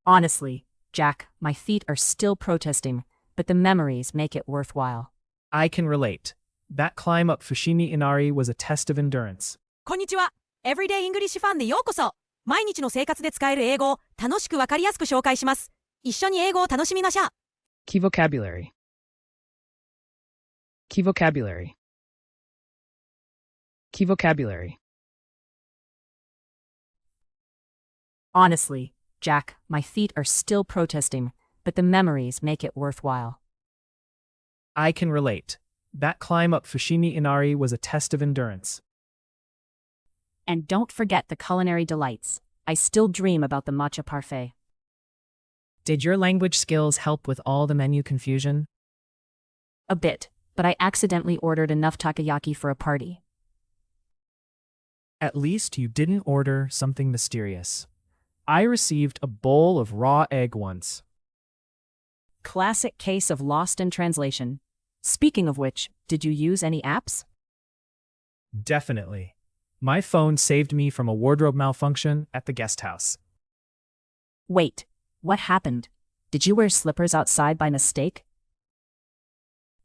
Honestly, Jack, my feet are still protesting, but the memories make it worthwhile. I can relate. That climb up Fushimi Inari was a test of endurance. こんにちは。エブリデイイングリッシュファンでようこそ。毎日の生活で使える英語を楽しくわかりやすく紹介します。一緒に英語を楽しみましょう。Key vocabulary. Key vocabulary. Key vocabulary. Honestly, Jack, my feet are still protesting, but the memories make it worthwhile. I can relate. That climb up Fushimi Inari was a test of endurance. And don't forget the culinary delights. I still dream about the matcha parfait. Did your language skills help with all the menu confusion? A bit, but I accidentally ordered enough takoyaki for a party. At least you didn't order something mysterious. I received a bowl of raw egg once. Classic case of lost in translation. Speaking of which, did you use any apps? Definitely. My phone saved me from a wardrobe malfunction at the guest house. Wait, what happened? Did you wear slippers outside by mistake?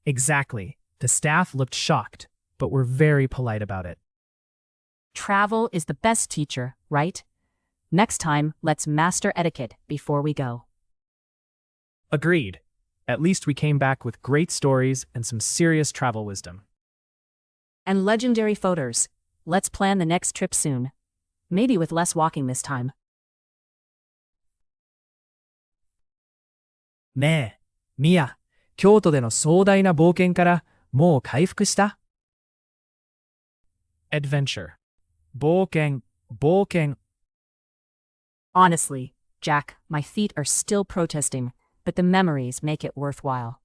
Exactly. The staff looked shocked, but were very polite about it. Travel is the best teacher, right? Next time, let's master etiquette before we go. Agreed. At least we came back with great stories and some serious travel wisdom. And legendary photos. Let's plan the next trip soon. Maybe with less walking this time. ねえ、ミヤ、京都での壮大な冒険からもう回復した？ Adventure. 冒険、冒険。Honestly, Jack, my feet are still protesting, but the memories make it worthwhile.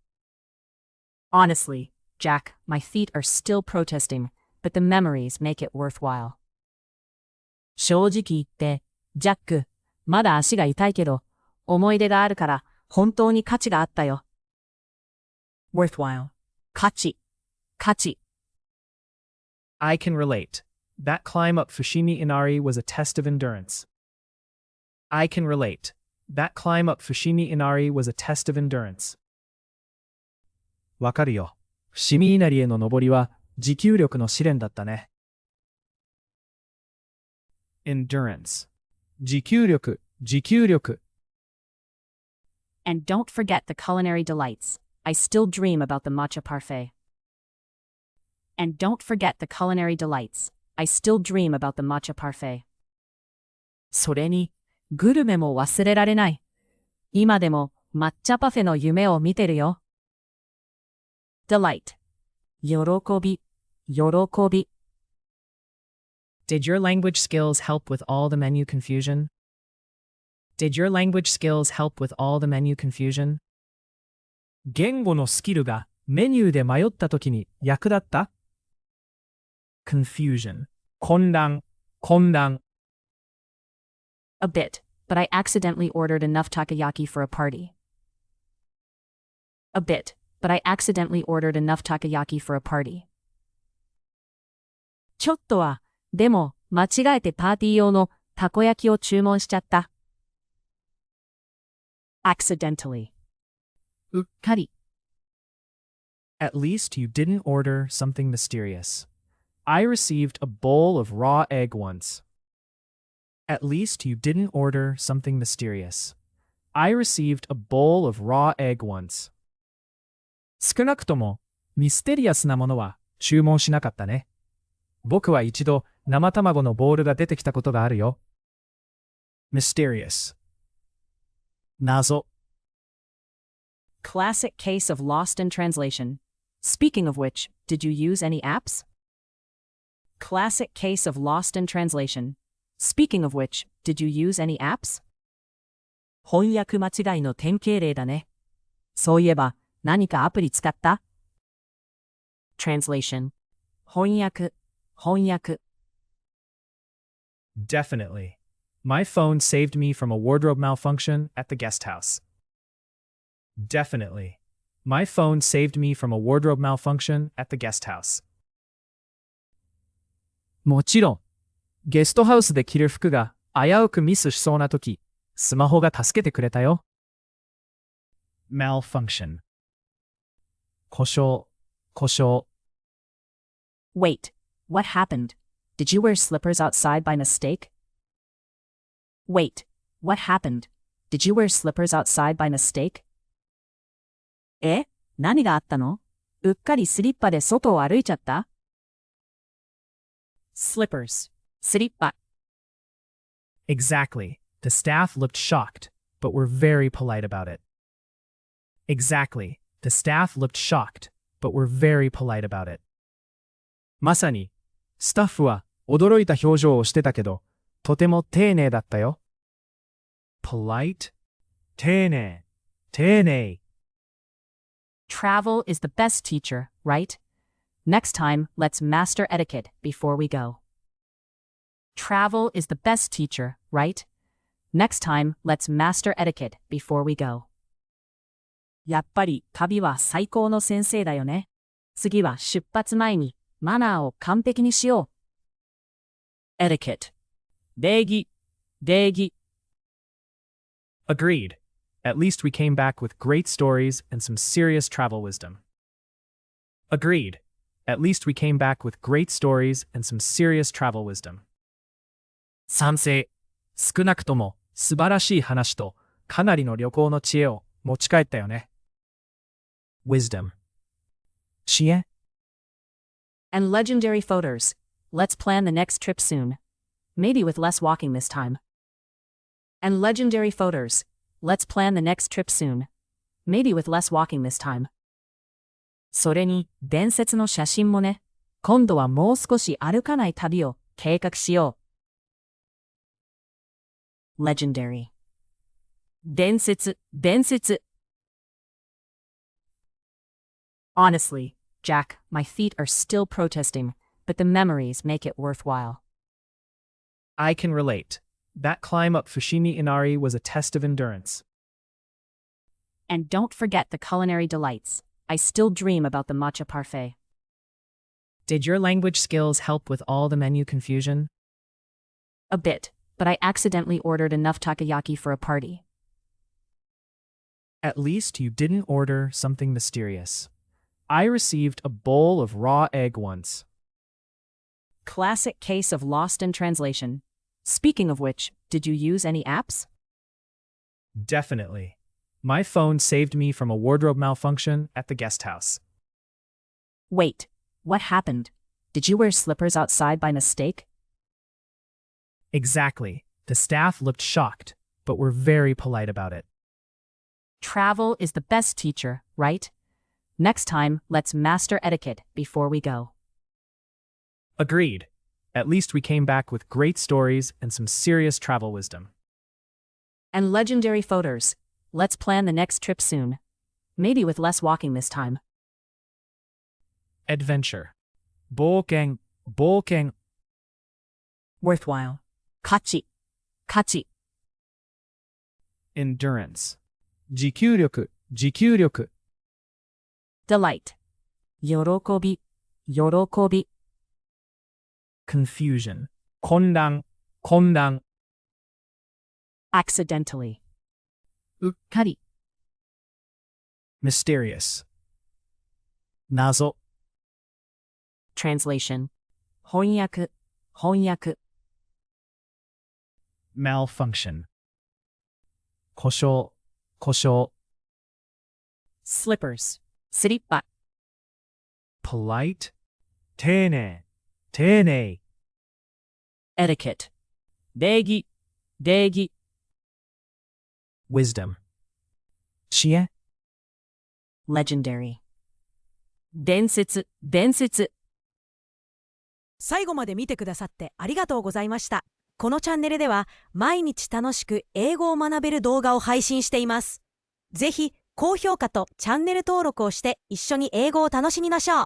Honestly, Jack, my feet are still protesting, but the memories make it worthwhile. 正直言って、ジャック、まだ足が痛いけど、思い出があるから本当に価値があったよ。worthwhile. 価値、価値。I can relate. That climb up Fushimi Inari was a test of endurance. I can relate. That climb up Fushimi Inari was a test of endurance. わかるよ。伏見稲荷への登りは持久力の試練だったね。endurance. 持久力、持久力。And don't forget the culinary delights. I still dream about the matcha parfait. And don't forget the culinary delights. I still dream about the matcha parfait. それに、グルメも忘れられない。今でも抹茶パフェの夢を見てるよ。delight. 喜び、喜び。Did your language skills help with all the menu confusion? Did your language skills help with all the menu confusion? 言語のスキルがメニューで迷った時に役立った？ Confusion. 混乱、混乱。A bit, but I accidentally ordered enough takoyaki for a party. A bit, but I accidentally ordered enough takoyaki for a party. ちょっとは、でも、間違えてパーティー用のたこ焼きを注文しちゃった。accidentally. うっかり。At least you didn't order something mysterious. I received a bowl of raw egg once. At least you didn't order something mysterious. I received a bowl of raw egg once. 少なくともミステリアスなものは注文しなかったね。僕は一度生卵のボールが出てきたことがあるよ。mysterious. 謎。Classic case of lost in translation. Speaking of which, did you use any apps? Classic case of lost in translation. Speaking of which, did you use any apps? 翻訳間違いの典型例だね。そういえば、何かアプリ使った？ Translation. 翻訳、翻訳。Definitely. My phone saved me from a wardrobe malfunction at the guest house. Definitely. My phone saved me from a wardrobe malfunction at the guest house. もちろん。ゲストハウスで着る服が危うくミスしそうなとき、スマホが助けてくれたよ。malfunction 故障、故障。Wait, what happened? Did you wear slippers outside by mistake? Wait, what happened? Did you wear slippers outside by mistake? 何があったの？うっかりスリッパで外を歩いちゃった？ Slippers, スリッパ。Exactly. The staff looked shocked, but were very polite about it. Exactly. The staff looked shocked, but were very polite about it. まさに、スタッフは驚いた表情をしてたけど、とても丁寧だったよ。polite 丁寧、丁寧。Travel is the best teacher, right? Next time, let's master etiquette before we go. Travel is the best teacher, right? Next time, let's master etiquette before we go. やっぱり旅は最高の先生だよね。次は出発前にマナーを完璧にしよう。Etiquette 礼儀、礼儀。Agreed. At least we came back with great stories and some serious travel wisdom. Agreed. At least we came back with great stories and some serious travel wisdom. 賛成。少なくとも素晴らしい話とかなりの旅行の知恵を持ち帰ったよね。Wisdom 知恵 And legendary photos. Let's plan the next trip soon. Maybe with less walking this time. And legendary photos. Let's plan the next trip soon. Maybe with less walking this time. それに伝説の写真もね。今度はもう少し歩かない旅を計画しよう。Legendary 伝説、伝説。Honestly, Jack, my feet are still protesting, but the memories make it worthwhile. I can relate. That climb up Fushimi Inari was a test of endurance. And don't forget the culinary delights. I still dream about the matcha parfait. Did your language skills help with all the menu confusion? A bit, but I accidentally ordered enough takoyaki for a party. At least you didn't order something mysterious. I received a bowl of raw egg once. Classic case of lost in translation. Speaking of which, did you use any apps? Definitely. My phone saved me from a wardrobe malfunction at the guest house. Wait, what happened? Did you wear slippers outside by mistake? Exactly. The staff looked shocked, but were very polite about it. Travel is the best teacher, right? Next time, let's master etiquette before we go. Agreed. At least we came back with great stories and some serious travel wisdom. And legendary photos. Let's plan the next trip soon. Maybe with less walking this time. Adventure 冒険、冒険。Worthwhile 価値、価値。Endurance 持久力、持久力。Delight 喜び、喜び。Confusion 混乱、混乱。Accidentally うっかり。Mysterious 謎。Translation 翻訳、翻訳。Malfunction 故障、故障。Slippers スリッパ。Polite 丁寧、丁寧。Etiquette 礼儀、礼儀。Wisdom 知恵。Legendary 伝説、伝説。最後まで見てくださってありがとうございました。このチャンネルでは毎日楽しく英語を学べる動画を配信しています。ぜひ高評価とチャンネル登録をして一緒に英語を楽しみましょう。